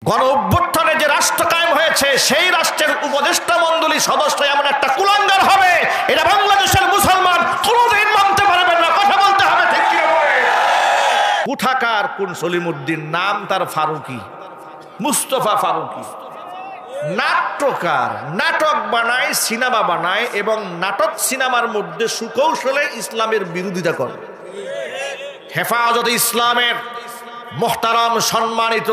গণ অভ্যুত্থানে যে রাষ্ট্র কায়েম হয়েছে সেই রাষ্ট্রের উপদেষ্টা মণ্ডলী সদস্য এমন একটা কুলাঙ্গার হবে, এটা বাংলাদেশের মুসলমান কোনোদিন মানতে পারবেন না। কথা বলতে হবে, ঠিক কি না? কোথাকার কোন সলিমুদ্দিন, নাম তার ফারুকি, মুস্তফা ফারুকি, নাট্যকার, নাটক বানায়, সিনেমা বানায় এবং নাটক সিনেমার মধ্যে সুকৌশলে ইসলামের বিরোধিতা করে। হেফাজতে ইসলামের মোহতারাম সম্মানিত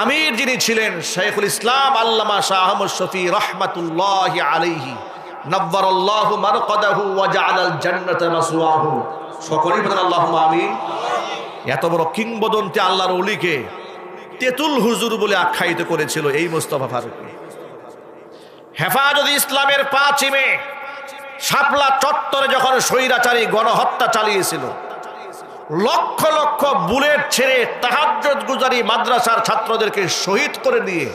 আমির যিনি ছিলেন শাইখুল ইসলাম আল্লামা শাহ আহমদ শফি রহমাতুল্লাহি আলাইহি নব্বারাল্লাহু মারকাদাহু ওয়া জাআলাল জান্নাতা মাসওয়াহু, সকলেই বলেন আল্লাহুম্মা আমিন। এত বড় কিংবদন্তি আল্লাহর ওলিকে তেতুল হুজুর বলে আখ্যায়িত করেছিল এই মুস্তাফা ফারুকী। হেফাজতে ইসলামের 5 মে শাপলা চত্বরে যখন স্বৈরাচারী গণহত্যা চালিয়েছিল, লক্ষ লক্ষ বুলেট ছেড়ে তাহাজ্জুদ গুজারি মাদ্রাসার ছাত্রদেরকে শহীদ করে দিয়ে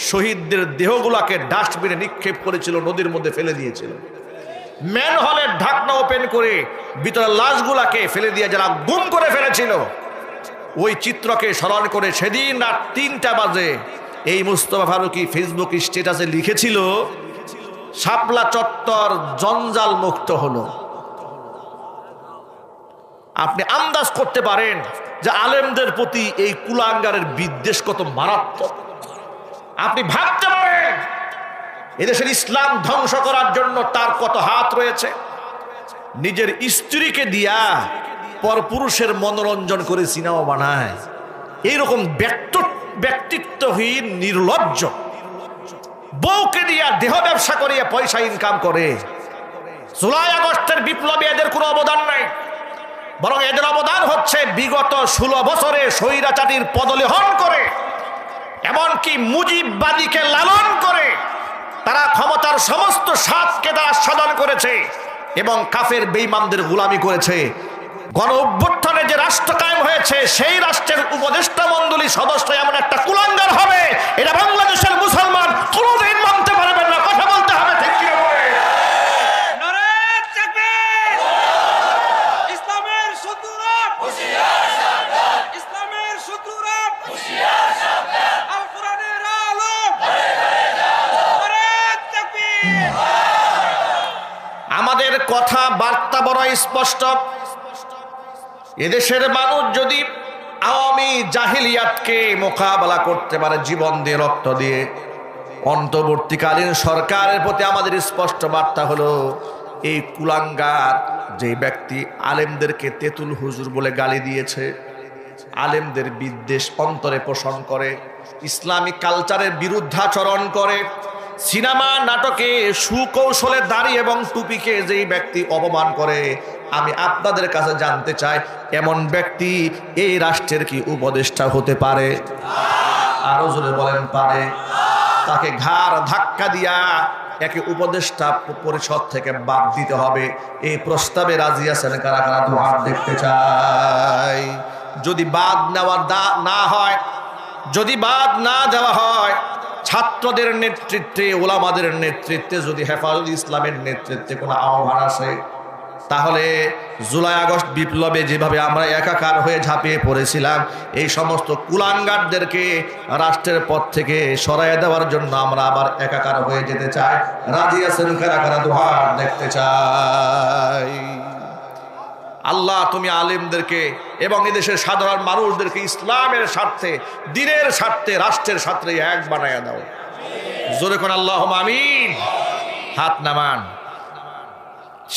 শহীদদের দেহগুলাকে ডাস্টবিনে নিক্ষেপ করেছিল, নদীর মধ্যে ফেলে দিয়েছিল। ম্যানহোলের ঢাকনা ওপেন করে ভিতরে লাশগুলাকে ফেলে দিয়ে যারা গুম করে ফেলেছিল, ওই চিত্রকে স্মরণ করে সেদিন রাত 3টা বাজে এই মুস্তাফা ফারুকী ফেসবুক স্ট্যাটাসে লিখেছিল, শাপলা চত্বর জঞ্জাল মুক্ত হলো। আপনি আন্দাজ করতে পারেন যে আলেমদের প্রতি এই কুলাঙ্গারের বিদ্বেষ কত মারাত্মক। আপনি ভাবতে পারেন এদেশের ইসলাম ধ্বংস করার জন্য তার কত হাত রয়েছে। নিজের স্ত্রীকে দিয়া পরপুরুষের মনোরঞ্জন করে সিনেমা বানায়, এইরকম ব্যক্তিত্বহীন নির্লজ্জ বউকে দিয়া দেহ ব্যবসা করিয়া পয়সা ইনকাম করে। জুলাই আগস্টের বিপ্লবে এদের কোনো অবদান নাই, বরং এদের অবদান হচ্ছে বিগত 16 বছরে স্বৈরাচারীর পদলেহন করে, এমনকি মুজিববাদীকে লালন করে তারা ক্ষমতার সমস্ত স্বাদকে তারা সাধন করেছে এবং কাফের বেঈমানদের গোলামি করেছে। গণ অভ্যুত্থানে যে রাষ্ট্র কায়েম হয়েছে সেই রাষ্ট্রের উপদেষ্টা মণ্ডলী সদস্য এমন একটা কুলাঙ্গার হবে, এটা বাংলাদেশের মুসলমান কোনোদিন মানতে পারবেন না। কথা বলতে হবে, ঠিক কি না? আমাদের কথা বার্তা বড় স্পষ্ট। এদেশের মানুষ যদি আওয়ামী জাহিলিয়াতকে মোকাবেলা করতে পারে জীবন দিয়ে, রক্ত দিয়ে, অন্তর্বর্তীকালীন সরকারের প্রতি আমাদের স্পষ্ট বার্তা হলো, এই কুলাঙ্গার যে ব্যক্তি আলেমদেরকে তেতুল হুজুর বলে গালি দিয়েছে, আলেমদের বিদ্বেষ অন্তরে পোষণ করে, ইসলামী কালচারের বিরুদ্ধাচরণ করে, সিনেমা নাটকে সুকৌশলে দাড়ি এবং টুপিকে যেই ব্যক্তি অপমান করে, আমি আপনাদের কাছে জানতে চাই এমন ব্যক্তি এই রাষ্ট্রের কি উপদেষ্টা হতে পারে? আরো জোরে বলেন, পারে? তাকে ঘাড় ধাক্কা দিয়া একে উপদেষ্টা পরিষদ থেকে বাদ দিতে হবে। এই প্রস্তাবে রাজি আছেন কারা কারা? তো হাত দেখতে চাই। যদি বাদ নেওয়া না হয়, যদি বাদ না দেওয়া হয়, ছাত্রদের নেতৃত্বে, ওলামাদের নেতৃত্বে, যদি হেফাজতে ইসলামের নেতৃত্বে কোনো আহ্বান আসে, তাহলে জুলাই আগস্ট বিপ্লবে যেভাবে আমরা একাকার হয়ে ঝাঁপিয়ে পড়েছিলাম, এই সমস্ত কুলাঙ্গারদেরকে রাষ্ট্রের পথ থেকে সরাইয়ে দেওয়ার জন্য আমরা আবার একাকার হয়ে যেতে চাই। রাজি আছেন কারা কারা? দুহাত দেখতে চাই। আল্লাহ, তুমি আলেমদেরকে এবং এদেশের সাধারণ মানুষদেরকে ইসলামের স্বার্থে, দ্বীনের স্বার্থে, রাষ্ট্রের স্বার্থে এক বানায়া দাও। জোরে কোন আল্লাহুম্মা আমিন। হাত নামান।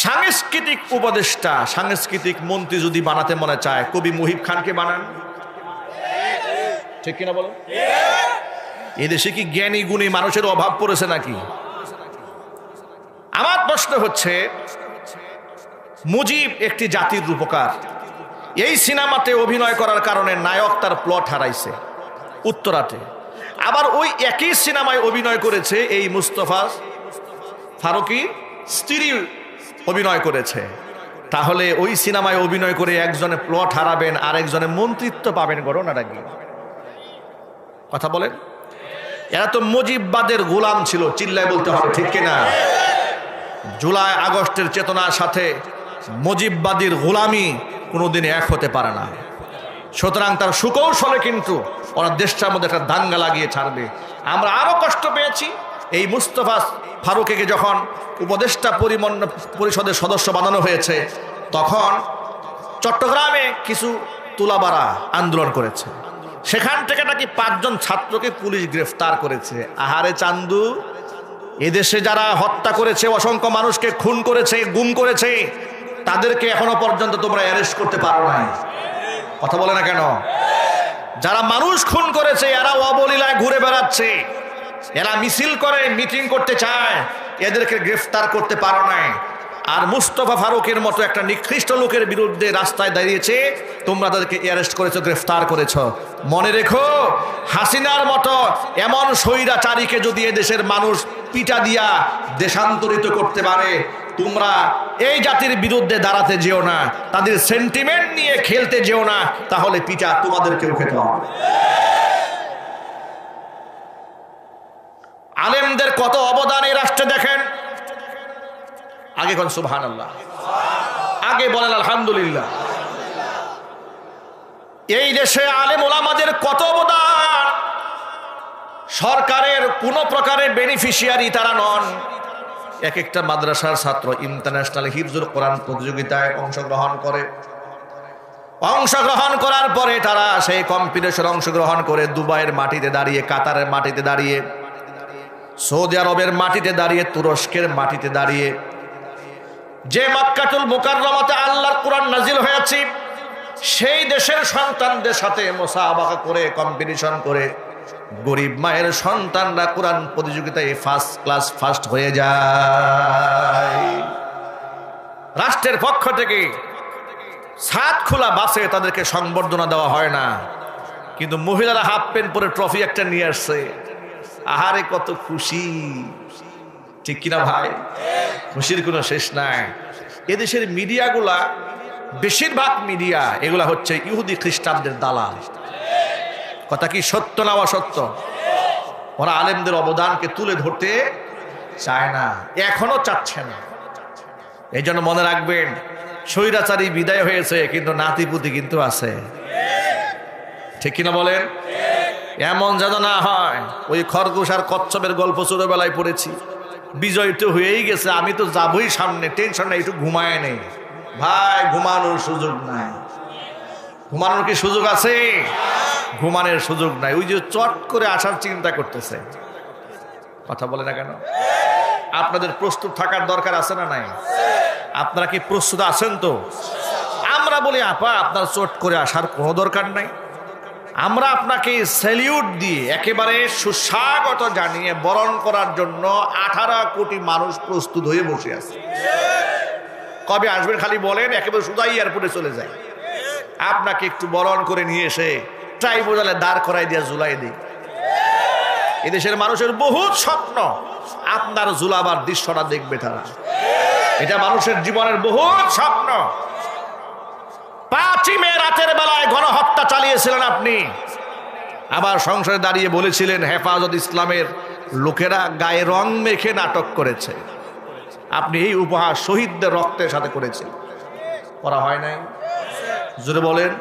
সাংস্কৃতিক উপদেষ্টা, সাংস্কৃতিক মন্ত্রী যদি বানাতে মনে চায়, কবি মুহিব খানকে বানান। ঠিক কিনা বলেন? এদেশে কি জ্ঞানী গুণী মানুষের অভাব পড়েছে নাকি? আমার প্রশ্ন হচ্ছে, মুজিব একটি জাতির রূপকার। এই সিনেমাতে অভিনয় করার কারণে নায়ক তার প্লট হারাইছে উত্তরাতে। আবার ওই একই সিনেমায় অভিনয় করেছে এই মুস্তফা ফারুকী স্ত্রী অভিনয় করেছে। তাহলে ওই সিনেমায় অভিনয় করে একজনে প্লট হারাবেন, আরেকজনে মন্ত্রিত্ব পাবেন, ঘটনাটা কি? কথা বলেন। এরা তো মুজিববাদের গোলাম ছিল, চিল্লায় বলতে হবে, ঠিক কিনা? জুলাই আগস্টের চেতনার সাথে মুজিববাদীর গোলামি কোনোদিন এক হতে পারে না। সুতরাং তার সুকৌশলে কিন্তু ওরা দেশটার মধ্যে একটা দাঙ্গা লাগিয়ে ছাড়বে। আমরা আরো কষ্ট পেয়েছি এই মুস্তফা ফারুকীকে যখন উপদেষ্টা পরিষদের সদস্য বানানো হয়েছে, তখন চট্টগ্রামে কিছু তুলাবাড়া আন্দোলন করেছে, সেখান থেকে নাকি 5 জন ছাত্রকে পুলিশ গ্রেফতার করেছে। আহারে চান্দু, এদেশে যারা হত্যা করেছে, অসংখ্য মানুষকে খুন করেছে, গুম করেছে, তাদেরকে এখনো পর্যন্ত তোমরা অ্যারেস্ট করতে পারো নাই। কথা বলে না কেন? যারা মানুষ খুন করেছে এরা অবলীলায় ঘুরে বেড়াচ্ছে, এরা মিছিল করে, মিটিং করতে চায়, এদেরকে গ্রেফতার করতে পারো নাই। আর মুস্তফা ফারুকের মতো একটা নিকৃষ্ট লোকের বিরুদ্ধে রাস্তায় দাঁড়িয়েছে, তোমরা তাদেরকে অ্যারেস্ট করেছো, গ্রেফতার করেছো। মনে রেখো, হাসিনার মতো এমন স্বৈরাচারীকে যদি এদেশের মানুষ পিটা দিয়া দেশান্তরিত করতে পারে, তোমরা এই জাতির বিরুদ্ধে দাঁড়াতে যেও না, তাদের সেন্টিমেন্ট নিয়ে খেলতে যেও না, তাহলে পিটা তোমাদেরকেও খেতে হবে। আলেমদের কত অবদান এই রাষ্ট্রে দেখেন। আগে কোন সুবহানাল্লাহ, আগে বলেন আলহামদুলিল্লাহ। এই দেশে আলেম ওলামাদের কত অবদান। সরকারের কোন প্রকারের বেনিফিশিয়ারি তারা নন। এক একটা মাদ্রাসার ছাত্র ইন্টারন্যাশনাল হিফজুল কোরআন প্রতিযোগিতায় অংশগ্রহণ করার পরে তারা সেই কম্পিটিশনে অংশগ্রহণ করে দুবাইয়ের মাটিতে দাঁড়িয়ে, কাতারের মাটিতে দাঁড়িয়ে, সৌদি আরবের মাটিতে দাঁড়িয়ে, তুরস্কের মাটিতে দাঁড়িয়ে, যে মক্কাতুল মুকাররমাতে আল্লাহর কোরআন নাজিল হয়েছে, সেই দেশের সন্তানদের সাথে মুসাবাকা করে, কম্পিটিশন করে গরিব মায়ের সন্তানরা কোরআন প্রতিযোগিতায় ফার্স্ট হয়ে যায়। রাষ্ট্রের পক্ষ থেকে ছাদ খোলা বাসে তাদেরকে সংবর্ধনা দেওয়া হয় না, কিন্তু মহিলারা হাফ প্যান্ট পরে ট্রফি একটা নিয়ে আসছে। আহারে কত খুশি, ঠিক কিনা ভাই? খুশির কোনো শেষ নাই। এদেশের মিডিয়াগুলা, বেশিরভাগ মিডিয়া এগুলা হচ্ছে ইহুদি খ্রিস্টানদের দালাল। কথা কি সত্য না অসত্য? ওরা আলেমদের অবদানকে তুলে ধরতে চায় না, এখনো চাচ্ছে না। এই জন্য মনে রাখবেন, স্বৈরাচারী বিদায় হয়েছে, কিন্তু নাতিপুতি কিন্তু আছে, ঠিক কিনা বলেন? এমন যেন না হয় ওই খরগোশ আর কচ্ছপের গল্প ছোটবেলায় পড়েছি, বিজয় তো হয়েই গেছে, আমি তো যাবই সামনে, টেনশন নাই, একটু ঘুমায় নেই। ভাই, ঘুমানোর সুযোগ নাই। ঘুমানোর কি সুযোগ আছে? ঘুমানোর সুযোগ নাই। ওই যে চট করে আসার চিন্তা করতেছে। কথা বলে না কেন? আপনাদের প্রস্তুত থাকার দরকার আছে না নাই? আপনারা কি প্রস্তুত আছেন? তো আমরা বলি, আপা আপনার চট করে আসার কোনো দরকার নাই। আমরা আপনাকে স্যালিউট দিয়ে একেবারে সুস্বাগত জানিয়ে বরণ করার জন্য 18 কোটি মানুষ প্রস্তুত হয়ে বসে আছে। কবে আসবেন খালি বলেন, একেবারে সুদাই এয়ারপোর্টে চলে যায়। আপনাকে একটু বরণ করে নিয়ে এসে ট্রাইব্যুনালে দাঁড় করাই দিয়ে ঝুলাই দিই। এদেশের মানুষের বহুত স্বপ্ন, আপনার ঝুলাবার দৃশ্যটা দেখবে তারা। এটা মানুষের জীবনের বহুত স্বপ্ন। 5ই মে রাতের বেলায় গণহত্যা চালিয়েছিলেন আপনি, আবার সংসদে দাঁড়িয়ে বলেছিলেন হেফাজত ইসলামের লোকেরা গায়ে রং মেখে নাটক করেছে। আপনি এই উপহার শহীদদের রক্তের সাথে করেছেন, করা হয় নাই? জোরে বলেন।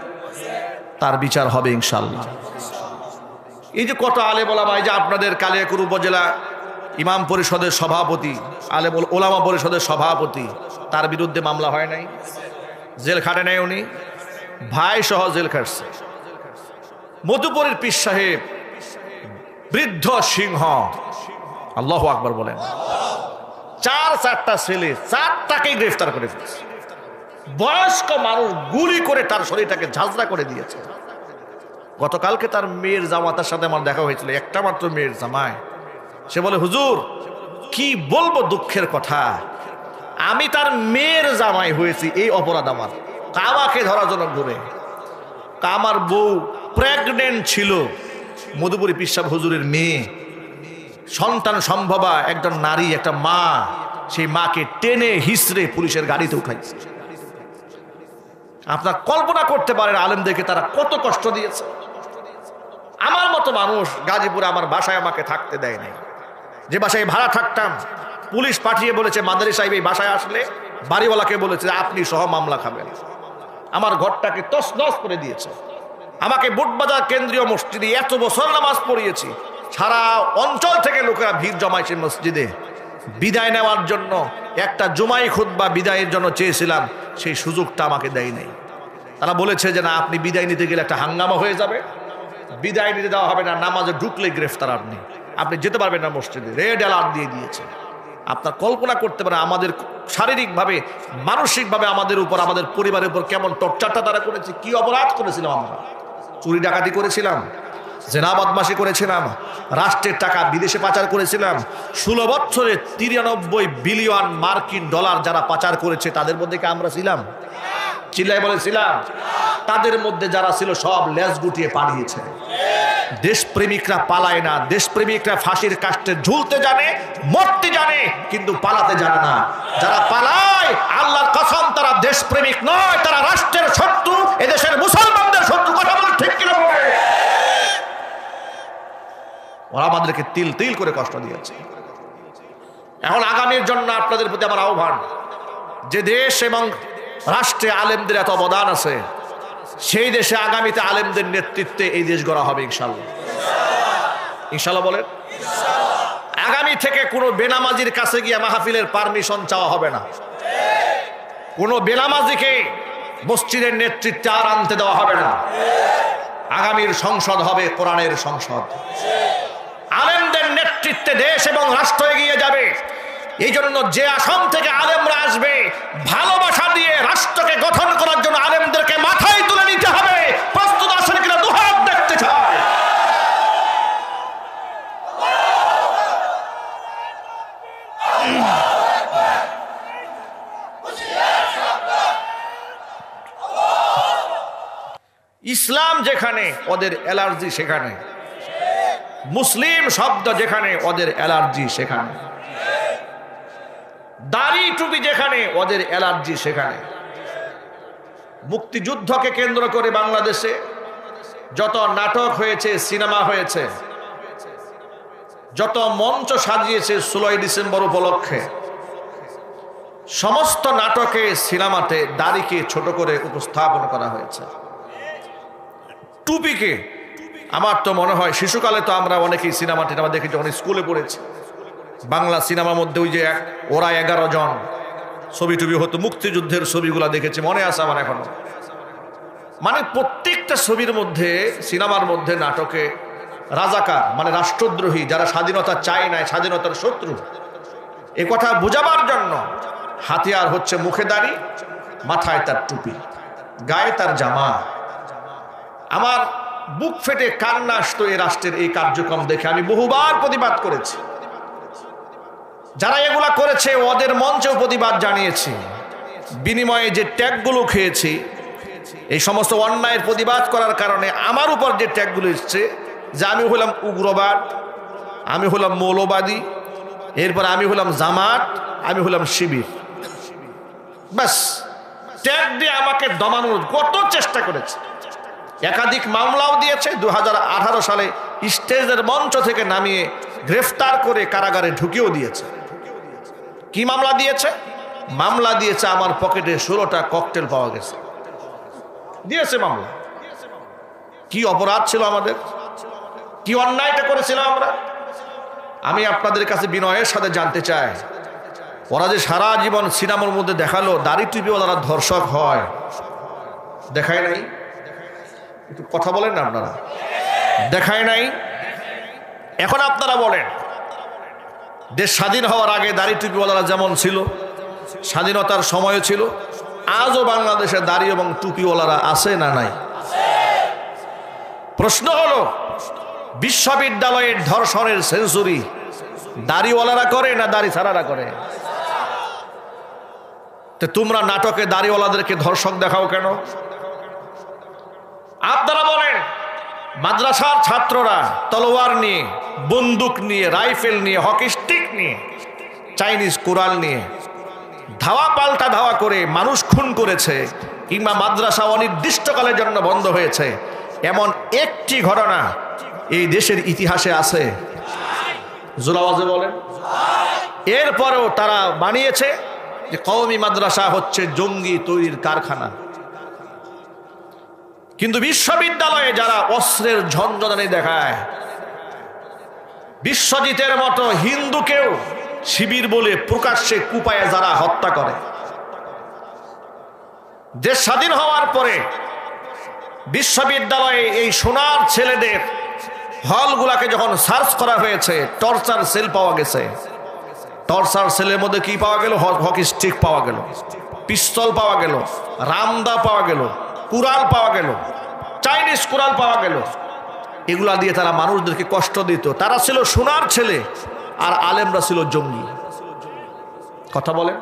তার বিচার হবে ইনশাআল্লাহ। এই যে কত আলেম ওলামা, এই যে আপনাদের কালিয়াকৈর উপজেলা ইমাম পরিষদের সভাপতি, আলেম ওলামা পরিষদের সভাপতি, তার বিরুদ্ধে মামলা হয় নাই? জেল খাটে নাই উনি? ভাই সহ জেল খাটছে। মধুপুরের পীর সাহেব বৃদ্ধ সিংহ, আল্লাহু আকবার বলেন, 4টা ছেলে, 4টাকেই গ্রেফতার করে ফেলেছে। বয়স্ক মানুষ গুলি করে তার শরীরটাকে ঝাঁঝরা করে দিয়েছে। গতকালকে তার মেয়ের জামাতার সাথে আমার দেখা হয়েছিল, একটা মাত্র মেয়ের জামাই। সে বলে, হুজুর কি বলবো দুঃখের কথা, আমি তার মেয়ের জামাই হয়েছি, এই অপরাধ আমার। আমাকে ধরার জন্য ঘুরে, আমার বউ প্রেগনেন্ট ছিল, মধুপুরী পীর সাহেব হুজুরের মেয়ে, সন্তান সম্ভবা একজন নারী, একটা মা, সেই মাকে টেনে হিসড়ে পুলিশের গাড়িতে উঠাইছে। আপনার কল্পনা করতে পারেন আলেমদেরকে তারা কত কষ্ট দিয়েছে। আমার মতো মানুষ গাজীপুরে আমার বাসায় আমাকে থাকতে দেয় নাই। যে বাসায় ভাড়া থাকতাম, পুলিশ পাঠিয়ে বলেছে মাদারি সাহেব এই বাসায় আসলে বাড়িওয়ালাকে বলেছে আপনি সহ মামলা খাবেন। আমার ঘরটাকে তছনছ করে দিয়েছে। আমাকে বুটবাজার কেন্দ্রীয় মসজিদে এত বছর নামাজ পড়িয়েছি, সারা অঞ্চল থেকে লোকেরা ভিড় জমাইছে মসজিদে। বিদায় নেওয়ার জন্য একটা জুমাই খুতবা বিদায়ের জন্য চেয়েছিলাম, সেই সুযোগটা আমাকে দেয় নাই। তারা বলেছে যে না, আপনি বিদায় নিতে গেলে একটা হাঙ্গামা হয়ে যাবে, বিদায় নিতে দেওয়া হবে না, নামাজে ঢুকলে গ্রেফতার, আপনি যেতে পারবেন না মসজিদে, রেড অ্যালার্ট দিয়ে দিয়েছে। আপনার কল্পনা করতে পারেন আমাদের শারীরিকভাবে মানসিকভাবে আমাদের উপর, আমাদের পরিবারের উপর কেমন টর্চারটা তারা করেছে। কি অপরাধ করেছিলাম আমরা? চুরি ডাকাতি করেছিলাম, জেনা বদমাশি করেছিলাম, রাষ্ট্রের টাকা বিদেশে পাচার করেছিলাম। 16 বছরে 93 বিলিয়ন মার্কিন ডলার যারা পাচার করেছে তাদের মধ্যে কি আমরা ছিলাম? চিল্লাই বলেছিলাম। তাদের মধ্যে যারা ছিল সব লেজ গুটিয়ে পালিয়েছে। দেশপ্রেমিকরা পালায় না, দেশপ্রেমিকরা ফাঁসির কাস্টে ঝুলতে জানে, মরতে জানে, কিন্তু পালাতে জানে না। যারা পালায় আল্লাহর কসম তারা দেশপ্রেমিক নয়, তারা রাষ্ট্রের শত্রু, এদেশের মুসলমানদের শত্রু। কথা বলে ঠিক কিনা? ওরা আমাদেরকে তিল তিল করে কষ্ট দিয়েছে। এখন আগামীর জন্য আপনাদের প্রতি আমার আহ্বান, যে দেশ এবং রাষ্ট্রে আলেমদের এত অবদান আছে, সেই দেশে আগামীতে আলেমদের নেতৃত্বে এই দেশ গড়া হবে ইনশাল্লাহ। ইনশাল্লাহ বলেন। আগামী থেকে কোনো বেনামাজির কাছে গিয়ে মাহফিলের পারমিশন চাওয়া হবে না। কোনো বেনামাজিকে মসজিদের নেতৃত্বে আর আনতে দেওয়া হবে না। আগামীর সংসদ হবে কোরআনের সংসদ। আলেমদের নেতৃত্বে দেশ এবং রাষ্ট্র এগিয়ে যাবে। এই জন্য যে আসাম থেকে আলেমরা আসবে, ভালোবাসা দিয়ে রাষ্ট্রকে গঠন করার জন্য আলেমদেরকে মাথায় তুলে নিতে হবে। প্রস্তুত আছেন কিনা? দুহাত দেখতে চাই। ইসলাম যেখানে ওদের অ্যালার্জি সেখানে, মুসলিম শব্দ যেখানে ওদের অ্যালার্জি সেখানে, দাড়ি টুপি যেখানে ওদের অ্যালার্জি সেখানে। মুক্তিযুদ্ধকে কেন্দ্র করে বাংলাদেশে যত নাটক হয়েছে, সিনেমা হয়েছে, যত মঞ্চ সাজিয়েছে 16 ডিসেম্বর উপলক্ষে, সমস্ত নাটকে সিনেমাতে দাড়িকে ছোট করে উপস্থাপন করা হয়েছে। টুপিকে, আমার তো মনে হয় শিশুকালে তো আমরা অনেকেই সিনেমা টিনেমা দেখেছি, অনেক স্কুলে পড়েছি। বাংলা সিনেমার মধ্যে ওই যে ওরা 11 জন ছবি টুবি হতো, মুক্তিযুদ্ধের ছবিগুলা দেখেছি, মনে আছে আমার এখনো। মানে প্রত্যেকটা ছবির মধ্যে, সিনেমার মধ্যে, নাটকে রাজাকার মানে রাষ্ট্রদ্রোহী, যারা স্বাধীনতা চায় নাই, স্বাধীনতার শত্রু, এ কথা বোঝাবার জন্য হাতিয়ার হচ্ছে মুখে দাড়ি, মাথায় তার টুপি, গায়ে তার জামা। আমার বুক ফেটে কান্না আসতো এই রাষ্ট্রের এই কার্যক্রম দেখে। আমি বহুবার প্রতিবাদ করেছি। যারা এগুলা করেছে ওদের মঞ্চেও প্রতিবাদ জানিয়েছি। বিনিময়ে যে ট্যাগগুলো খেয়েছি, এই সমস্ত অন্যায়ের প্রতিবাদ করার কারণে আমার উপর যে ট্যাগগুলো এসছে, যে আমি হলাম উগ্রবাদ, আমি হলাম মৌলবাদী, এরপর আমি হলাম জামাত, আমি হলাম শিবির, ব্যাস ট্যাগ দিয়ে আমাকে দমানোর কত চেষ্টা করেছে। একাধিক মামলাও দিয়েছে। 2018 সালে স্টেজের মঞ্চ থেকে নামিয়ে গ্রেফতার করে কারাগারে ঢুকিয়েও দিয়েছে। কি মামলা দিয়েছে? মামলা দিয়েছে আমার পকেটে 16টা ককটেল পাওয়া গেছে, দিয়েছে মামলা। কি অপরাধ ছিল আমাদের? কি অন্যায়টা করেছিলাম আমরা? আমি আপনাদের কাছে বিনয়ের সাথে জানতে চাই, ওরা যে সারা জীবন সিনেমার মধ্যে দেখালো দাড়ি টুপিওয়ালারা ধর্ষক হয়, দেখায় নাই? একটু কথা বলেন না আপনারা, দেখায় নাই? এখন আপনারা বলেন, দেশ স্বাধীন হওয়ার আগে দাড়ি টুপিওয়ালারা যেমন ছিল, স্বাধীনতার সময় ছিল, আজও বাংলাদেশে দাড়ি এবং টুপিওয়ালারা আছে না নাই? প্রশ্ন হলো, বিশ্ববিদ্যালয়ের ধর্ষণের সেঞ্চুরি দাড়িওয়ালারা করে না দাড়ি ছাড়ারা করে? তো তোমরা নাটকে দাড়িওয়ালাদেরকে ধর্ষক দেখাও কেন? আপনারা বলেন, মাদ্রাসার ছাত্ররা তলোয়ার নিয়ে, বন্দুক নিয়ে, রাইফেল নিয়ে, হকি স্টিক নিয়ে, চাইনিজ কোরাল নিয়ে ধাওয়া পাল্টা ধাওয়া করে মানুষ খুন করেছে, কিংবা মাদ্রাসা অনির্দিষ্টকালের জন্য বন্ধ হয়েছে, এমন একটি ঘটনা এই দেশের ইতিহাসে আছে? জোরে আওয়াজে বলেন। এরপরেও তারা বানিয়েছে যে কওমি মাদ্রাসা হচ্ছে জঙ্গি তৈরির কারখানা। কিন্তু বিশ্ববিদ্যালয়ে যারা অস্ত্রের ঝনঝনানি দেখায়, বিশ্বজিতের মতো হিন্দুকেও শিবির বলে প্রকাশ্যে কুপায়ে যারা হত্যা করে, দেশ স্বাধীন হওয়ার পরে বিশ্ববিদ্যালয়ে এই সোনার ছেলেদের হলগুলাকে যখন সার্চ করা হয়েছে, টর্চার সেল পাওয়া গেছে। টর্চার সেলের মধ্যে কি পাওয়া গেল? হকি স্টিক পাওয়া গেল, পিস্তল পাওয়া গেল, রামদা পাওয়া গেল, কুড়াল পাওয়া গেল, চাইনিজ কুড়াল পাওয়া গেল। এগুলা দিয়ে তারা মানুষদেরকে কষ্ট দিত। তারা ছিল সোনার ছেলে, আর আলেমরা ছিল জঙ্গি। কথা বলে,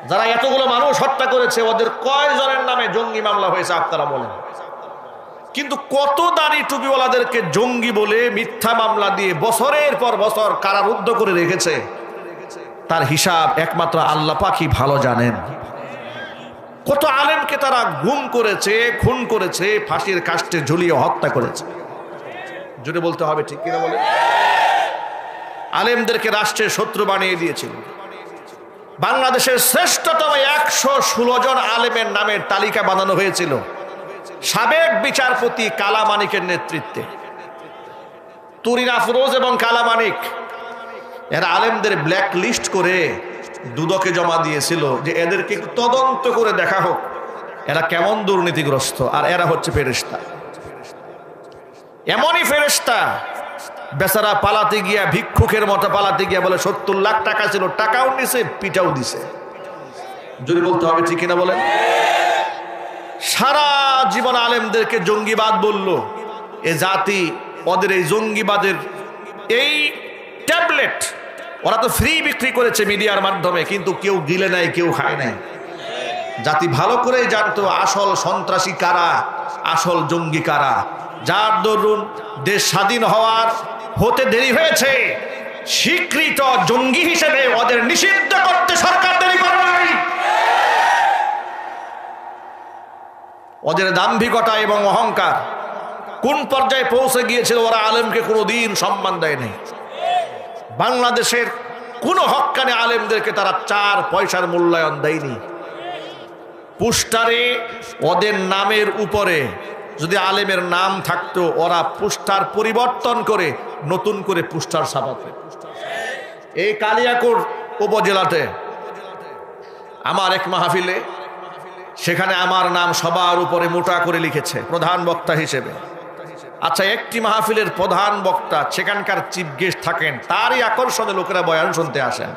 যারা এতগুলো মানুষ হত্যা করেছে ওদের কয়জনের নামে জঙ্গি মামলা হয়েছে আপনারা বলেন? কিন্তু কত দাড়ি টুপিওয়ালাদেরকে জঙ্গি বলে মিথ্যা মামলা দিয়ে বছরের পর বছর কারারুদ্ধ করে রেখেছে, তার হিসাব একমাত্র আল্লাহ পাকই ভালো জানেন। কত আলেমকে তারা গুম করেছে, খুন করেছে, ফাঁসির কাস্টে ঝুলিয়ে হত্যা করেছে। জুড়ে বলতে হবে, ঠিক কিনা বলে? আলেমদেরকে রাষ্ট্রের শত্রু বানিয়ে দিয়েছিল। বাংলাদেশের শ্রেষ্ঠতম 116 জন আলেমের নামের তালিকা বানানো হয়েছিল সাবেক বিচারপতি কালামানিকের নেতৃত্বে। তুরিন আফরোজ এবং কালামানিক এরা আলেমদের ব্ল্যাক লিস্ট করে দুদকে জমা দিয়েছিল যে এদেরকে তদন্ত করে দেখা হোক এরা কেমন দুর্নীতিগ্রস্ত। আর এরা হচ্ছে ফেরেশতা, এমনই ফেরেশতা বেচারা পালাতে গিয়া, ভিক্ষুকের মতো পালাতে গিয়া বলে 70 লাখ টাকা ছিল, টাকাও নিছে, পিটাও দিছে। যদি বলতে হবে, ঠিক কিনা বলেন? সারা জীবন আলেমদেরকে জঙ্গিবাদ বলল এ জাতি। ওদের এই জঙ্গিবাদের এই ট্যাবলেট ওরা তো ফ্রি বিক্রি করেছে মিডিয়ার মাধ্যমে, কিন্তু কেউ গিলে নাই, কেউ খায় নাই। জাতি ভালো করেই জানতো আসল সন্ত্রাসী কারা, আসল জঙ্গি কারা। যার দরুন দেশ স্বাধীন হতে দেরি হয়েছে, স্বীকৃত জঙ্গি হিসেবে ওদের নিষিদ্ধ করতে সরকার দেরি করে নাই। ওদের দাম্ভিকতা এবং অহংকার কোন পর্যায়ে পৌঁছে গিয়েছিল, ওরা আলেমকে কোনোদিন সম্মান দেয় নাই। বাংলাদেশের কোন হক্কানে আলেমদেরকে তারা 4 পয়সার মূল্যায়ন দেয়নি। পোস্টারে ওদের নামের উপরে যদি আলেমের নাম থাকতো, ওরা পোস্টার পরিবর্তন করে নতুন করে পোস্টার ছাপাতো। এই কালিয়াকৈর উপজেলাতে আমার এক মাহফিলে, সেখানে আমার নাম সবার উপরে মোটা করে লিখেছে প্রধান বক্তা হিসেবে। আচ্ছা, একটি মাহফিলের প্রধান বক্তা, সেখানকার চিফ গেস্ট থাকেন, তারই আকর্ষণে লোকেরা বয়ান শুনতে আসেন,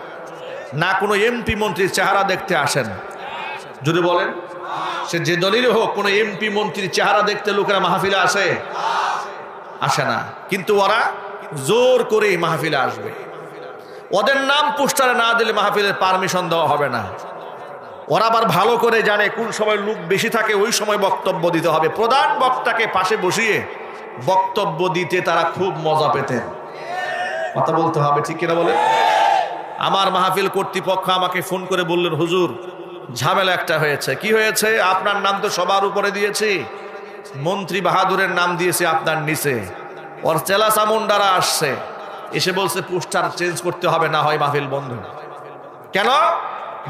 না কোনো এমপি মন্ত্রীর চেহারা দেখতে আসেন। যদি বলেন, সে যে দলেরই হোক, কোনো এমপি মন্ত্রীর চেহারা দেখতে লোকেরা মাহফিলে আসে না। কিন্তু ওরা জোর করে মাহফিলে আসবে। ওদের নাম পোস্টারে না দিলে মাহফিলের পারমিশন দেওয়া হবে না। ওরা আবার ভালো করে জানে কোন সময় লোক বেশি থাকে, ওই সময় বক্তব্য দিতে হবে। প্রধান বক্তাকে পাশে বসিয়ে বক্তব্য দিতে তারা খুব মজা পেতেন। কথা বলতে হবে, ঠিক কিনা বলে? আমার মাহফিল কর্তৃপক্ষ আমাকে ফোন করে বললেন, হুজুর ঝামেলা একটা হয়েছে। কি হয়েছে? আপনার নাম তো সবার উপরে দিয়েছি, মন্ত্রী বাহাদুরের নাম দিয়েছি আপনার নিচে। ওর চেলা চামুন্ডারা আসছে, এসে বলছে পোস্টার চেঞ্জ করতে হবে, না হয় মাহফিল বন্ধ। কেন?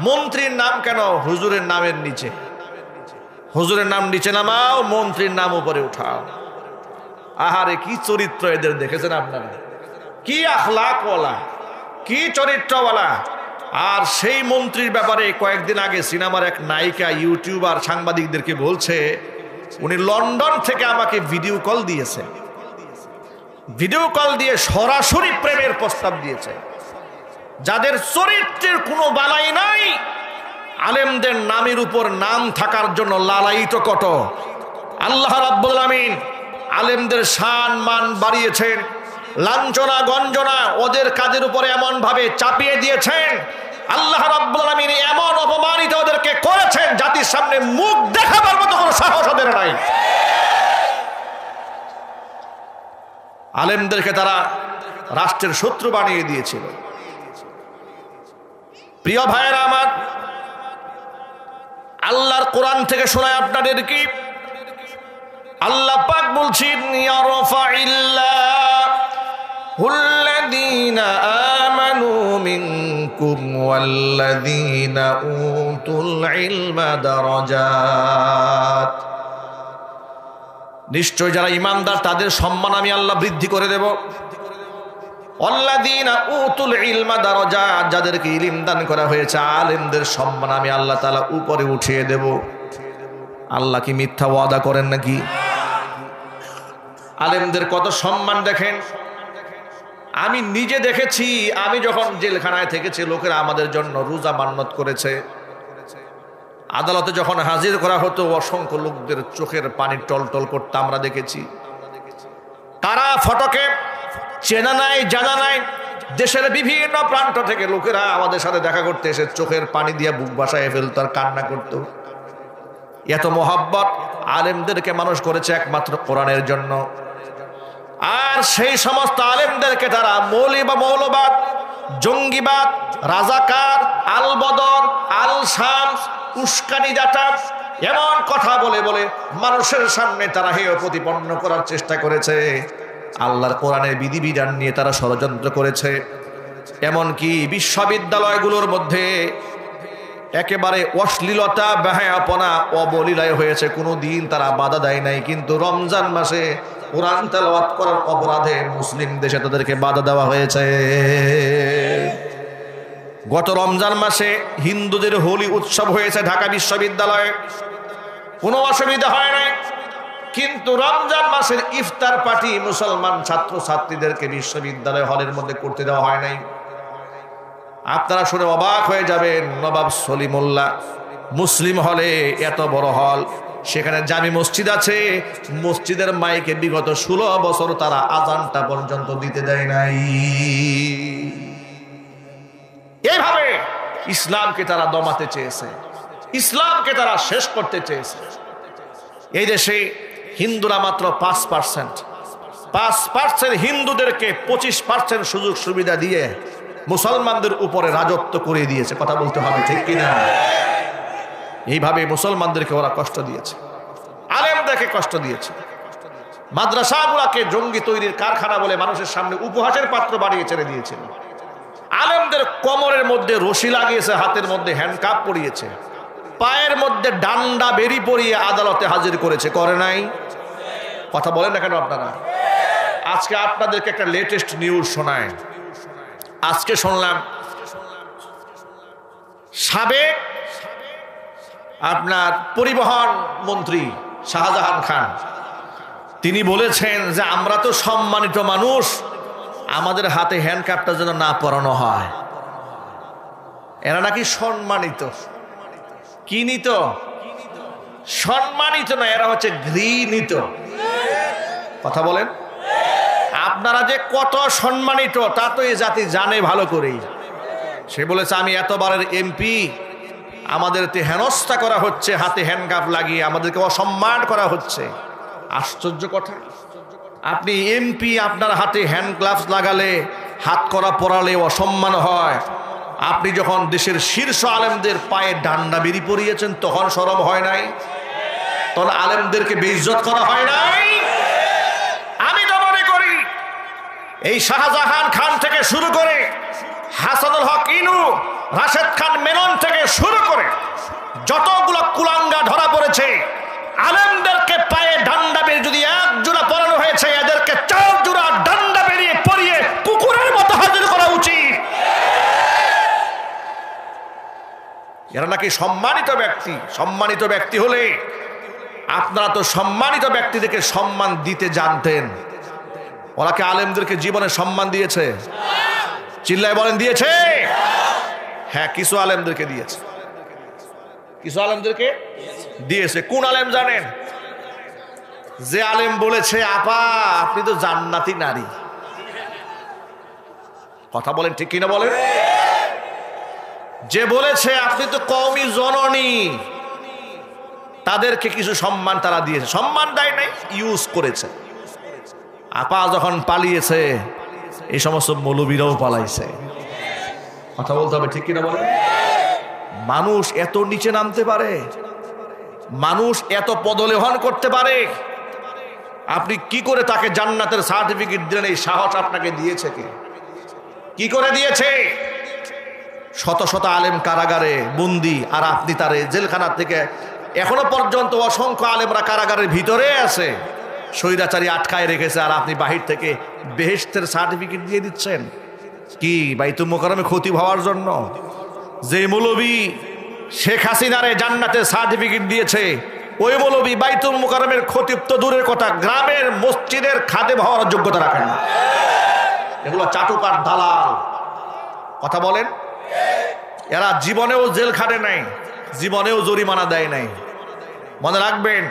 মন্ত্রীর নাম কেন হুজুরের নামের নিচে? হুজুরের নাম নিচে নামাও, মন্ত্রীর নাম উপরে উঠাও। আহারে কি চরিত্র এদের, দেখেছেন আপনারা? কি আখলাকওয়ালা, কি চরিত্রওয়ালা। আর সেই মন্ত্রীর ব্যাপারে কয়েকদিন আগে সিনেমার এক নায়িকা ইউটিউবার সাংবাদিকদেরকে বলছে, উনি লন্ডন থেকে আমাকে ভিডিও কল দিয়েছে, ভিডিও কল দিয়ে সরাসরি প্রেমের প্রস্তাব দিয়েছে। যাদের চরিত্রের কোনো বালাই নাই, আলেমদের নামের উপর নাম থাকার জন্য লালায়িত কত। আল্লাহ রাব্বুল আমিন আলেমদের শান মান বাড়িয়েছেন, লাঞ্ছনা গঞ্জনা ওদের কাজের উপরে এমন ভাবে চাপিয়ে দিয়েছেন। আল্লাহ রাব্বুল আমিন এমন অপমানিত ওদেরকে করেছেন, জাতির সামনে মুখ দেখাবার মতো কোনো সাহস ওদের নাই। আলেমদেরকে তারা রাষ্ট্রের শত্রু বানিয়ে দিয়েছিল। প্রিয় ভাইয়েরা আমার, আল্লাহর কোরআন থেকে শোনায় আপনাদের কি, আল্লাহ পাক বলছেন, ইয়ারফাইল্লাহুল্লাযীনা আমানু মিনকুম ওয়াল্লাযীনা উতুল ইলমা দারাজাত। নিশ্চয় যারা ইমানদার তাদের সম্মান আমি আল্লাহ বৃদ্ধি করে দেব। আল্লাযীনা উতুল ইলমা দারাজাত, যাদেরকে ইলম দান করা হয়েছে আলেমদের সম্মান আমি আল্লাহ তাআলা উপরে উঠিয়ে দেব। আল্লাহ কি মিথ্যা ওয়াদা করেন নাকি? আলেমদের কত সম্মান দেখেন। আমি নিজে দেখেছি, আমি যখন জেলখানায় থেকেছি লোকেরা আমাদের জন্য রোজা মান্নত করেছে। আদালতে যখন হাজির করা হতো অসংখ্য লোকদের চোখের পানি টলটল করতে আমরা দেখেছি। কারা ফটকে চেনা নাই জানা নাই, দেশের বিভিন্ন প্রান্ত থেকে লোকেরা আমাদের সাথে দেখা করতে এসে চোখের পানি দিয়ে বুক ভাসায় ফেলতো আর কান্না করত। এত মোহাব্বত আলেমদেরকে মানুষ করেছে একমাত্র কোরআনের জন্য। আর সেই সমস্ত আলেমদেরকে তারা মৌলী বা মৌলবাদ, জঙ্গিবাদ, রাজাকার, আল বদর, আল শামস, উস্কানি জাটা এমন কথা বলে বলে মানুষের সামনে তারা হেয় প্রতিপন্ন করার চেষ্টা করেছে। আল্লাহর কোরআনের বিধিবিধান নিয়ে তারা ষড়যন্ত্র করেছে। এমনকি বিশ্ববিদ্যালয়গুলোর মধ্যে একেবারে অশ্লীলতা, বেহায়াপনা, অবলীলায় হয়েছে, কোনো দিন তারা বাধা দেয় নাই। কিন্তু রমজান মাসে কোরআন তেলাওয়াত করার অপরাধে মুসলিম দেশে তাদেরকে বাধা দেওয়া হয়েছে। গত রমজান মাসে হিন্দুদের হোলি উৎসব হয়েছে ঢাকা বিশ্ববিদ্যালয়ে, কোনো অসুবিধা হয় নাই। কিন্তু রমজান মাসের ইফতার পার্টি মুসলমান ছাত্র ছাত্রীদেরকে বিশ্ববিদ্যালয় হলের মধ্যে করতে দেওয়া হয় নাই। আপনারা শুনে অবাক হয়ে যাবেন, নবাব সলিমুল্লাহ মুসলিম হলে, এত বড় হল, সেখানে জামি মসজিদ আছে, মসজিদের মাইকে বিগত 16 বছর তারা আজানটা পর্যন্ত দিতে দেয় নাই। এইভাবে ইসলামকে তারা দমাতে চেয়েছে, ইসলামকে তারা শেষ করতে চেয়েছে। এই দেশে হিন্দুরা মাত্র 5% হিন্দুদেরকে 25% সুযোগ সুবিধা দিয়ে মুসলমানদের উপরে রাজত্ব করে দিয়েছে। কথা বলতে হবে, ঠিক কিনা? এইভাবে মুসলমানদেরকে ওরা কষ্ট দিয়েছে, আলেমদেরকে কষ্ট দিয়েছে। মাদ্রাসাগুলোকে জঙ্গি তৈরির কারখানা বলে মানুষের সামনে উপহাসের পাত্র বাড়িয়ে ছেড়ে দিয়েছিল। আলেমদের কোমরের মধ্যে রশি লাগিয়েছে, হাতের মধ্যে হ্যান্ডকাপ পরিয়েছে, পায়ের মধ্যে ডান্ডা বেরি পরিয়ে আদালতে হাজির করেছে, করে নাই? কথা বলেন না কেন আপনারা? আজকে আপনাদেরকে একটা লেটেস্ট নিউজ শোনায়। আজকে শুনলাম সাবেক আপনার পরিবহন মন্ত্রী শাহজাহান খান, তিনি বলেছেন যে আমরা তো সম্মানিত মানুষ, আমাদের হাতে হ্যান্ডকাপটা যেন না পরানো হয়। এরা নাকি সম্মানিত। কি নিত? সম্মানিত না, এরা হচ্ছে ঘৃণিত। কথা বলেন। আপনারা যে কত সম্মানিত তা তো এই জাতি জানে ভালো করেই। সে বলেছে আমি এতবারের এমপি, আমাদেরকে হেনস্থা করা হচ্ছে, হাতে হ্যান্ডকাপ লাগিয়ে আমাদেরকে অসম্মান করা হচ্ছে। আশ্চর্য কথা, আপনি এমপি, আপনার হাতে হ্যান্ড গ্লাভস লাগালে, হাত করা পরালে অসম্মান হয়। আপনি যখন দেশের শীর্ষ আলেমদের পায়ে ডান্ডা বেরি পরিয়েছেন তখন শরম হয় নাই? তখন আলেমদেরকে বেইজ্জত করা হয় নাই? আমি তো মনে করি এই শাহজাহান খান থেকে শুরু করে হাসানুল হক ইনু, রাশেদ খান মেনন থেকে শুরু করে যতগুলো কুলাঙ্গা ধরা পড়েছে, আলেমদেরকে পায়ে ডান্ডা বেরি যদি 1 জোড়া পরানো হয়েছে, এদেরকে 4 জোড়া ডান্ডা বেরিয়ে পরিয়ে কুকুরের মতো হাজির করা উচিত। এরা নাকি সম্মানিত ব্যক্তি। সম্মানিত ব্যক্তি হলে আপনারা তো সম্মানিত ব্যক্তিদেরকে সম্মান দিতে জানতেন। ওরা কি আলেমদেরকে জীবনে সম্মান দিয়েছে? চিল্লায় বলেন, দিয়েছে? হ্যাঁ, কিছু আলেমদেরকে দিয়েছে, কিছু আলেমদেরকে দিয়েছে। কোন আলেম জানেন? যে আলেম বলেছে আপা আপনি তো জান্নাতি নারী। কথা বলেন, ঠিক কিনা বলেন? যে বলেছে আপনি তো কওমি জননী, তাদেরকে কিছু সম্মান তারা দিয়েছে। সম্মান দেয় নাই, ইউজ করেছে। আপা যখন পালিয়েছে, এই সমস্ত মৌলবীরাও পালাইছে। কথা বলতে হবে, ঠিক কিনা বলেন? মানুষ এত নিচে নামতে পারে, মানুষ এত পদলেহন করতে পারে। আপনি কি করে তাকে জান্নাতের সার্টিফিকেট দিলেন? এই সাহস আপনাকে দিয়েছে কে? কি করে দিয়েছে? শত শত আলেম কারাগারে বন্দী, আর আপনি তারে জেলখানা থেকে এখনো পর্যন্ত অসংখ্য আলেমরা কারাগারের ভিতরে আছে। স্বৈরাচারী আটকায় রেখেছে, আর আপনি বাহির থেকে বেহেশতের সার্টিফিকেট দিয়ে দিচ্ছেন। কি বাইতুল মোকাররমে খতিব হওয়ার জন্য? যে মৌলবী শেখ হাসিনারে জান্নাতের সার্টিফিকেট দিয়েছে, ওই মৌলবী বাইতুল মোকাররমের খতিব তো দূরের কথা, গ্রামের মসজিদের খাদেম হওয়ার যোগ্যতা রাখেন না। এগুলো চাটুকার দালাল। কথা বলেন। এরা জীবনেও জেল খাটে নাই, জীবনেও জরিমানা দেয় নাই। মনে রাখবেন,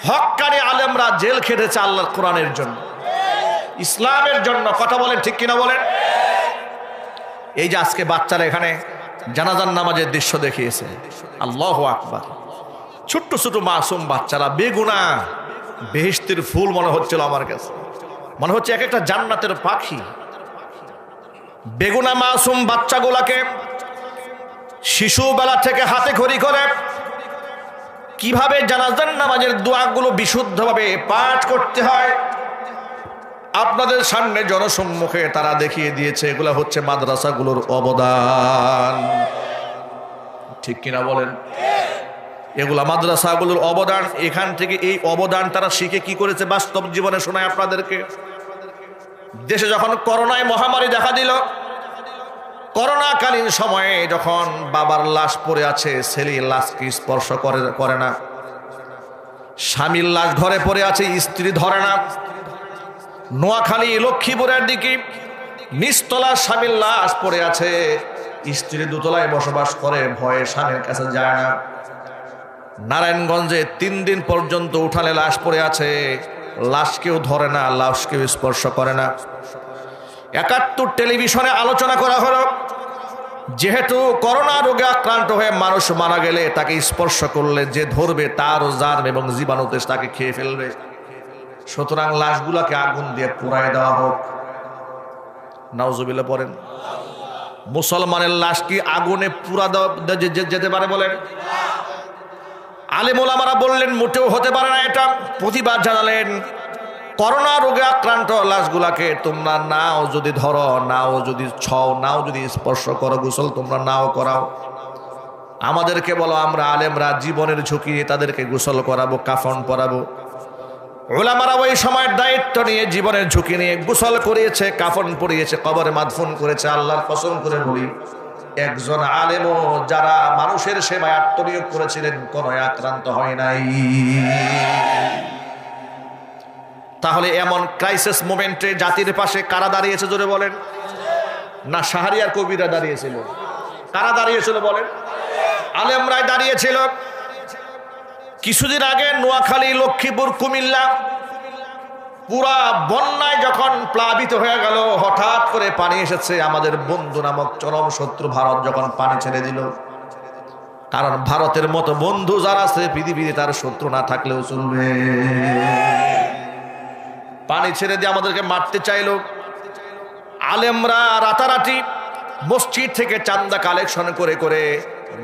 হক্কানি আলেমরা জেল খেটেছে আল্লাহর কোরআনের জন্য, ইসলামের জন্য। কথা বলেন, ঠিক কিনা বলেন? এই যে আজকে বাচ্চারা এখানে জানাজার নামাজের দৃশ্য দেখিয়েছে, আল্লাহু আকবার। ছোট্ট ছোট মাসুম বাচ্চারা, বেগুনাহ, বেহেশতের ফুল মনে হচ্ছিল আমার কাছে, মনে হচ্ছে এক একটা জান্নাতের পাখি। বেগুনাহ মাসুম বাচ্চাগুলাকে শিশুবেলা থেকে হাতে খড়ি করে কিভাবে জানাজার নামাজের দোয়াগুলো বিশুদ্ধভাবে পাঠ করতে হয় আপনাদের সামনে জনসম্মুখে তারা দেখিয়ে দিয়েছে। এগুলা হচ্ছে মাদ্রাসাগুলোর অবদান। ঠিক কিনা বলেন? এগুলা মাদ্রাসাগুলোর অবদান। এখান থেকে এই অবদান তারা শিখে কি করেছে বাস্তব জীবনে শোনায় আপনাদেরকে। দেশে যখন করোনায় মহামারী দেখা দিল, করোনাকালীন সময়ে যখন বাবার লাশ পড়ে আছে, ছেলের লাশকে স্পর্শ করে না, স্বামীর লাশ ঘরে পড়ে আছে, স্ত্রী ধরে না। নোয়াখালী লক্ষ্মীপুরের দিকে নিচতলা স্বামীর লাশ পড়ে আছে, স্ত্রী দোতলায় বসবাস করে, ভয়ে স্বামীর কাছে যায় না। নারায়ণগঞ্জে 3 দিন পর্যন্ত উঠানে লাশ পড়ে আছে, লাশ কেউ ধরে না, লাশ কেউ স্পর্শ করে না। 71 টেলিভিশনে আলোচনা করা হলো, যেহেতু করোনা রোগে আক্রান্ত হয়ে মানুষ মারা গেলে তাকে স্পর্শ করলে যে ধরবে তারও জার্ম এবং জীবাণুতে তাকে খেয়ে ফেলবে, সুতরাং লাশগুলাকে আগুন দিয়ে পুড়ায় দেওয়া হোক। নাউজুবিল্লাহ পড়েন। মুসলমানের লাশ কি আগুনে পুড়া যেতে পারে বলেন? আলেম ওলামারা বললেন মোটেও হতে পারে না। এটা প্রতিবাদ জানালেন। করোনা রোগে আক্রান্ত লাশগুলাকে তোমরা নাও যদি ধরো, নাও যদি ছও, নাও যদি স্পর্শ করো, গোসল তোমরা নাও করাও, আমাদেরকে বলো, আমরা আলেমরা জীবনের ঝুঁকি নিয়ে তাদেরকে গোসল করাবো, কাফন পরাবো। ওলামারা ওই সময়ের দায়িত্ব নিয়ে জীবনের ঝুঁকি নিয়ে গোসল করিয়েছে, কাফন পরিয়েছে, কবরে মাদফুন করেছে। আল্লাহর কসম করে বলি, একজন আলেমও যারা মানুষের সেবায় আত্মনিয়োগ করেছিলেন কোনো আক্রান্ত হয় নাই। তাহলে এমন ক্রাইসিস মোমেন্টে জাতির পাশে কারা দাঁড়িয়েছে জোরে বলেন? না শাহরিয়ার কবিরা দাঁড়িয়েছিল? কারা দাঁড়িয়েছিল বলেন? আলেমরাই দাঁড়িয়েছিল। কিছুদিন আগে নোয়াখালী, লক্ষ্মীপুর, কুমিল্লা পুরা বন্যায় যখন প্লাবিত হয়ে গেল, হঠাৎ করে পানি এসেছে, আমাদের বন্ধু নামক চরম শত্রু ভারত যখন পানি ছেড়ে দিল, কারণ ভারতের মতো বন্ধু যারা আছে পৃথিবীতে তার শত্রু না থাকলেও চলবে, পানি ছেড়ে দিয়ে আমাদেরকে মারতে চাইল। আলেমরা রাতারাতি মসজিদ থেকে চান্দা কালেকশন করে করে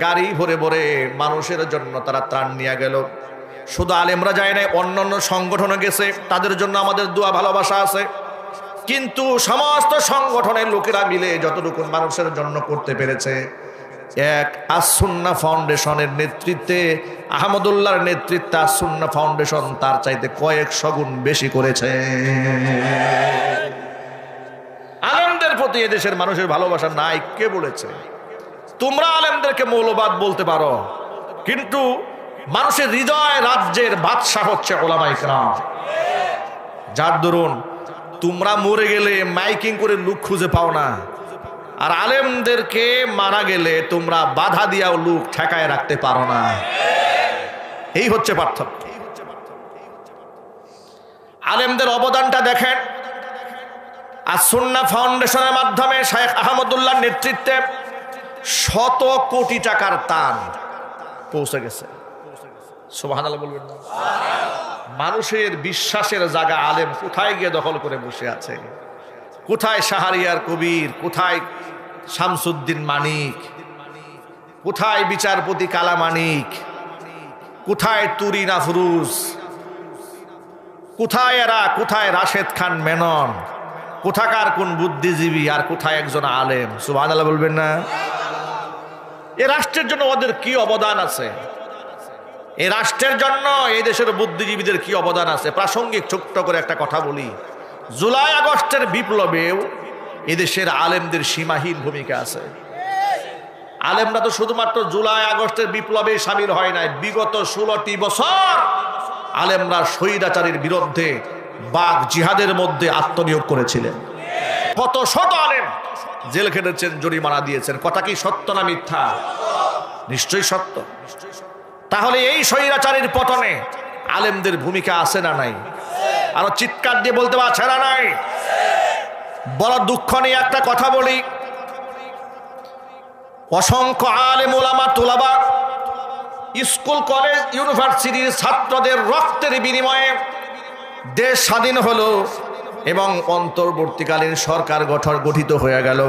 গাড়ি ভরে ভরে মানুষের জন্য তারা ত্রাণ নিয়ে গেল। শুধু আলেমরা যায় নাই, অন্যান্য সংগঠনে গেছে, তাদের জন্য আমাদের দোয়া ভালোবাসা আছে। কিন্তু সমস্ত সংগঠনের লোকেরা মিলে যতটুকু মানুষের জন্য করতে পেরেছে, এক আস-সুন্নাহ ফাউন্ডেশনের নেতৃত্বে, আহমদুল্লাহর নেতৃত্বে আস-সুন্নাহ ফাউন্ডেশন তার চাইতে কয়েকশো গুণ বেশি করেছে। আলেমদের প্রতি এদেশের মানুষের ভালোবাসা নাই কে বলেছে? তোমরা আলেমদেরকে মৌলবাদ বলতে পারো, কিন্তু মানুষের হৃদয় রাজ্যের বাদশাহ হচ্ছে উলামায়ে কেরাম। যার দরুন তোমরা মরে গেলে মাইকিং করে লোক খুঁজে পাও না, আর আলেমদেরকে মারা গেলে তোমরা বাধা দিয়াও লোক ঠেকায় রাখতে পারো না। এই হচ্ছে পার্থক্য। আলেমদের অবদানটা দেখেন। আস-সুন্নাহ ফাউন্ডেশনের মাধ্যমে শেখ আহমদুল্লাহর নেতৃত্বে 100 কোটি টাকার দান পৌঁছে গেছে। সুবহানাল্লাহ বলবেন না? মানুষের বিশ্বাসের জায়গা আলেম কোথায় গিয়ে দখল করে বসে আছে? কোথায় শাহরিয়ার কবির, কোথায় শামসুদ্দিন মানিক, কোথায় বিচারপতি কালা মানিক, কোথায় তুরিন আফরুজ, কোথায় এরা, কোথায় রাশেদ খান মেনন, কোথাকার কোন বুদ্ধিজীবী, আর কোথায় একজন আলেম? সুবহানাল্লাহ বলবেন না? এ রাষ্ট্রের জন্য ওদের কি অবদান আছে? এই রাষ্ট্রের জন্য এই দেশের বুদ্ধিজীবীদের কি অবদান আছে। প্রাসঙ্গিক ছোট্ট করে একটা কথা বলি, জুলাই আগস্টের বিপ্লবেও এদেশের আলেমদের সীমাহীন ভূমিকা আছে। আলেমরা তো শুধুমাত্র জুলাই আগস্টের বিপ্লবে সামিল হয় নাই, বিগত 16টি বছর আলেমরা স্বৈরাচারীর বিরুদ্ধে বাক জিহাদের মধ্যে আত্মনিয়োগ করেছিলেন। কত শত আলেম জেল খেটেছেন, জরিমানা দিয়েছেন। কথা কি সত্য না মিথ্যা? নিশ্চয়ই সত্য। তাহলে এই স্বৈরাচারীর পতনে আলেমদের ভূমিকা আছে না নাই? আরো চিৎকার দিয়ে বলতে পারছে না নাই? বড় দুঃখ নিয়ে একটা কথা বলি, অসংখ্য আলেম ওলামা তুলাবা স্কুল কলেজ ইউনিভার্সিটির ছাত্রদের রক্তের বিনিময়ে দেশ স্বাধীন হলো এবং অন্তর্বর্তীকালীন সরকার গঠিত হয়ে গেল।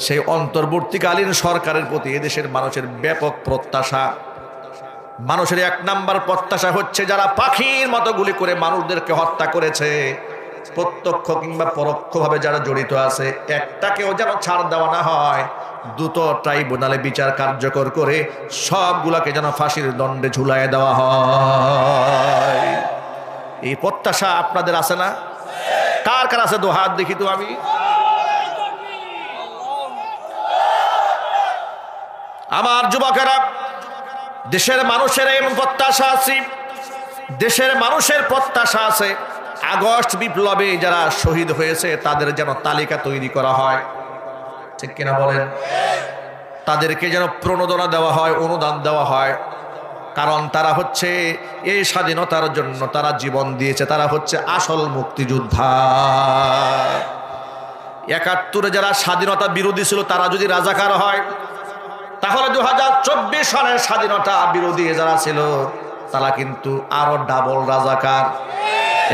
সেই অন্তর্বর্তীকালীন সরকারের প্রতি এদেশের মানুষের ব্যাপক প্রত্যাশা। মানুষের এক নাম্বার প্রত্যাশা হচ্ছে, যারা পাখির মতো গুলি করে মানুষদেরকে হত্যা করেছে, প্রত্যক্ষ কিংবা পরোক্ষভাবে যারা জড়িত আছে, একটাকেও যেন ছাড় দেওয়া না হয়। দ্রুত ট্রাইব্যুনালে বিচার কার্যকর করে সবগুলাকে যেন ফাঁসির দণ্ডে ঝুলায় দেওয়া হয়। এই প্রত্যাশা আপনাদের আছে না? কার কার আছে? দু হাত দেখি তো আমি। আমার যুবকেরা, দেশের মানুষের এমন প্রত্যাশা আছে, দেশের মানুষের প্রত্যাশা আছে আগস্ট বিপ্লবে যারা শহীদ হয়েছে তাদের যেন তালিকা তৈরি করা হয়। ঠিক কিনা বলেন? তাদেরকে যেন প্রণোদনা দেওয়া হয়, অনুদান দেওয়া হয়। কারণ তারা হচ্ছে এই স্বাধীনতার জন্য তারা জীবন দিয়েছে, তারা হচ্ছে আসল মুক্তিযোদ্ধা। ৭১ যারা স্বাধীনতা বিরোধী ছিল তারা যদি রাজাকার হয়, তাহলে 2024 সালের স্বাধীনতা বিরোধী যারা ছিল তারা কিন্তু আরো ডাবল রাজাকার।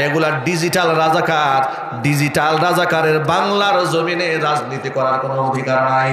এগুলা ডিজিটাল রাজাকার। ডিজিটাল রাজাকারের বাংলার জমিনে রাজনীতি করার কোনো অধিকার নাই।